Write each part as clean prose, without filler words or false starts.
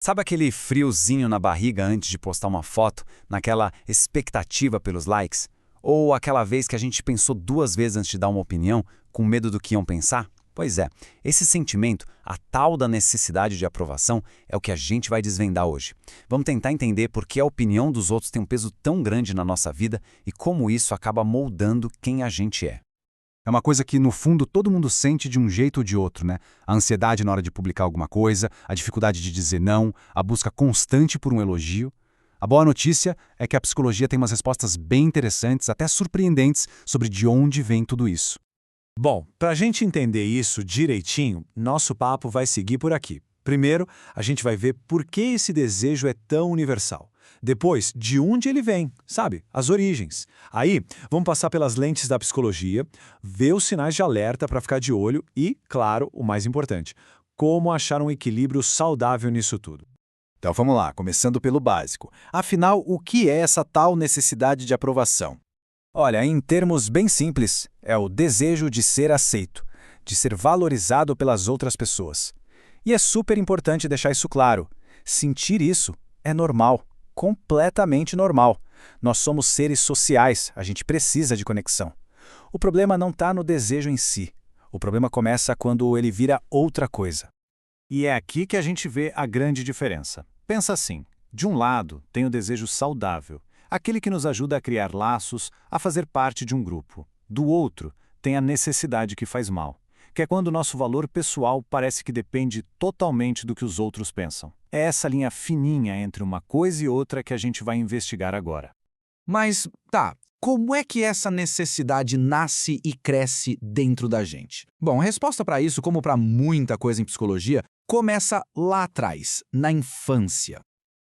Sabe aquele friozinho na barriga antes de postar uma foto, naquela expectativa pelos likes? Ou aquela vez que a gente pensou duas vezes antes de dar uma opinião, com medo do que iam pensar? Pois é, esse sentimento, a tal da necessidade de aprovação, é o que a gente vai desvendar hoje. Vamos tentar entender por que a opinião dos outros tem um peso tão grande na nossa vida e como isso acaba moldando quem a gente é. É uma coisa que, no fundo, todo mundo sente de um jeito ou de outro, né? A ansiedade na hora de publicar alguma coisa, a dificuldade de dizer não, a busca constante por um elogio. A boa notícia é que a psicologia tem umas respostas bem interessantes, até surpreendentes, sobre de onde vem tudo isso. Bom, para a gente entender isso direitinho, nosso papo vai seguir por aqui. Primeiro, a gente vai ver por que esse desejo é tão universal. Depois, de onde ele vem, sabe? As origens. Aí, vamos passar pelas lentes da psicologia, ver os sinais de alerta para ficar de olho e, claro, o mais importante, como achar um equilíbrio saudável nisso tudo. Então vamos lá, começando pelo básico. Afinal, o que é essa tal necessidade de aprovação? Olha, em termos bem simples, é o desejo de ser aceito, de ser valorizado pelas outras pessoas. E é super importante deixar isso claro. Sentir isso é normal, completamente normal. Nós somos seres sociais, a gente precisa de conexão. O problema não está no desejo em si. O problema começa quando ele vira outra coisa. E é aqui que a gente vê a grande diferença. Pensa assim, de um lado tem o desejo saudável, aquele que nos ajuda a criar laços, a fazer parte de um grupo. Do outro, tem a necessidade que faz mal, que é quando o nosso valor pessoal parece que depende totalmente do que os outros pensam. É essa linha fininha entre uma coisa e outra que a gente vai investigar agora. Mas, como é que essa necessidade nasce e cresce dentro da gente? Bom, a resposta para isso, como para muita coisa em psicologia, começa lá atrás, na infância.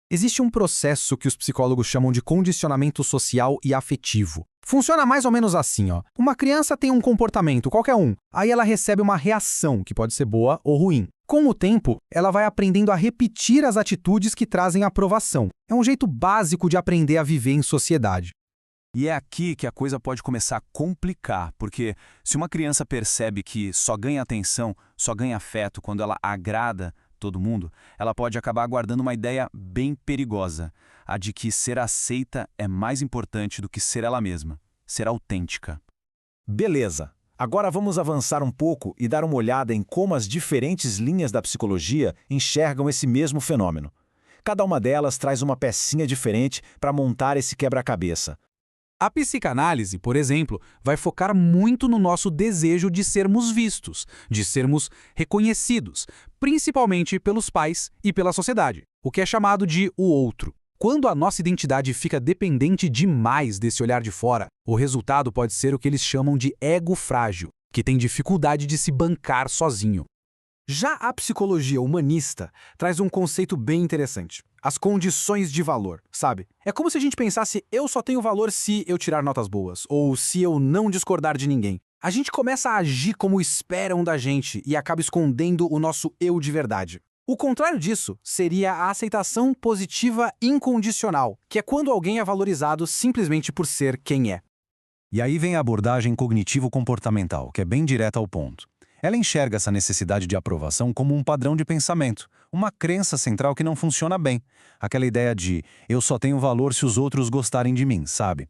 Existe um processo que os psicólogos chamam de condicionamento social e afetivo. Funciona mais ou menos assim, ó. Uma criança tem um comportamento, qualquer um, aí ela recebe uma reação, que pode ser boa ou ruim. Com o tempo, ela vai aprendendo a repetir as atitudes que trazem aprovação. É um jeito básico de aprender a viver em sociedade. E é aqui que a coisa pode começar a complicar, porque se uma criança percebe que só ganha atenção, só ganha afeto quando ela agrada todo mundo, ela pode acabar guardando uma ideia bem perigosa, a de que ser aceita é mais importante do que ser ela mesma, ser autêntica. Beleza. Agora vamos avançar um pouco e dar uma olhada em como as diferentes linhas da psicologia enxergam esse mesmo fenômeno. Cada uma delas traz uma pecinha diferente para montar esse quebra-cabeça. A psicanálise, por exemplo, vai focar muito no nosso desejo de sermos vistos, de sermos reconhecidos, principalmente pelos pais e pela sociedade, o que é chamado de o outro. Quando a nossa identidade fica dependente demais desse olhar de fora, o resultado pode ser o que eles chamam de ego frágil, que tem dificuldade de se bancar sozinho. Já a psicologia humanista traz um conceito bem interessante. As condições de valor, sabe? É como se a gente pensasse, eu só tenho valor se eu tirar notas boas, ou se eu não discordar de ninguém. A gente começa a agir como esperam da gente e acaba escondendo o nosso eu de verdade. O contrário disso seria a aceitação positiva incondicional, que é quando alguém é valorizado simplesmente por ser quem é. E aí vem a abordagem cognitivo-comportamental, que é bem direta ao ponto. Ela enxerga essa necessidade de aprovação como um padrão de pensamento, uma crença central que não funciona bem. Aquela ideia de eu só tenho valor se os outros gostarem de mim, sabe?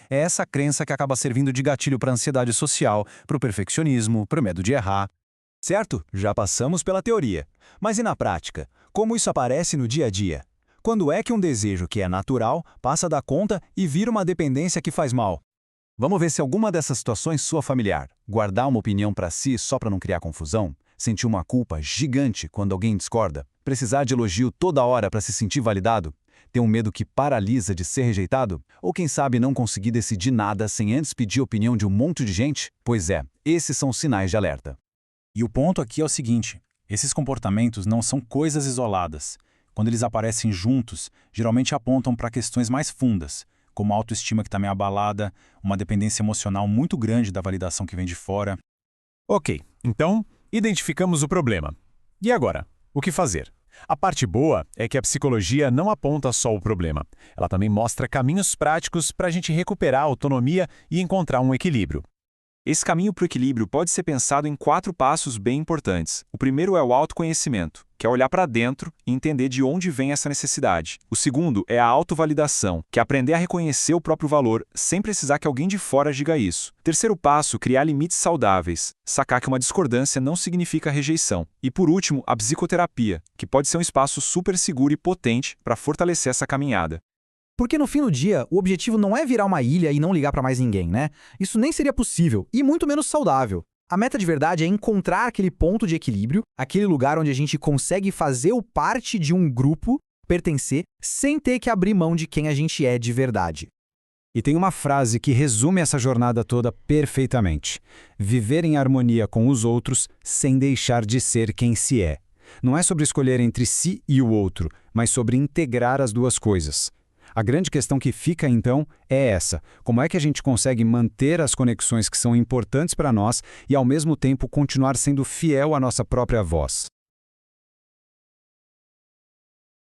É essa crença que acaba servindo de gatilho para a ansiedade social, para o perfeccionismo, para o medo de errar. Certo? Já passamos pela teoria. Mas e na prática? Como isso aparece no dia a dia? Quando é que um desejo que é natural passa da conta e vira uma dependência que faz mal? Vamos ver se alguma dessas situações soa familiar. Guardar uma opinião para si só para não criar confusão? Sentir uma culpa gigante quando alguém discorda? Precisar de elogio toda hora para se sentir validado? Ter um medo que paralisa de ser rejeitado? Ou quem sabe não conseguir decidir nada sem antes pedir a opinião de um monte de gente? Pois é, esses são os sinais de alerta. E o ponto aqui é o seguinte, esses comportamentos não são coisas isoladas. Quando eles aparecem juntos, geralmente apontam para questões mais fundas, como a autoestima que está meio abalada, uma dependência emocional muito grande da validação que vem de fora. Ok, então, identificamos o problema. E agora, o que fazer? A parte boa é que a psicologia não aponta só o problema. Ela também mostra caminhos práticos para a gente recuperar a autonomia e encontrar um equilíbrio. Esse caminho para o equilíbrio pode ser pensado em 4 passos bem importantes. O primeiro é o autoconhecimento, que é olhar para dentro e entender de onde vem essa necessidade. O segundo é a autovalidação, que é aprender a reconhecer o próprio valor sem precisar que alguém de fora diga isso. Terceiro passo, criar limites saudáveis, sacar que uma discordância não significa rejeição. E por último, a psicoterapia, que pode ser um espaço super seguro e potente para fortalecer essa caminhada. Porque no fim do dia, o objetivo não é virar uma ilha e não ligar pra mais ninguém, né? Isso nem seria possível, e muito menos saudável. A meta de verdade é encontrar aquele ponto de equilíbrio, aquele lugar onde a gente consegue fazer parte de um grupo, pertencer, sem ter que abrir mão de quem a gente é de verdade. E tem uma frase que resume essa jornada toda perfeitamente. Viver em harmonia com os outros sem deixar de ser quem se é. Não é sobre escolher entre si e o outro, mas sobre integrar as duas coisas. A grande questão que fica, então, é essa. Como é que a gente consegue manter as conexões que são importantes para nós e, ao mesmo tempo, continuar sendo fiel à nossa própria voz?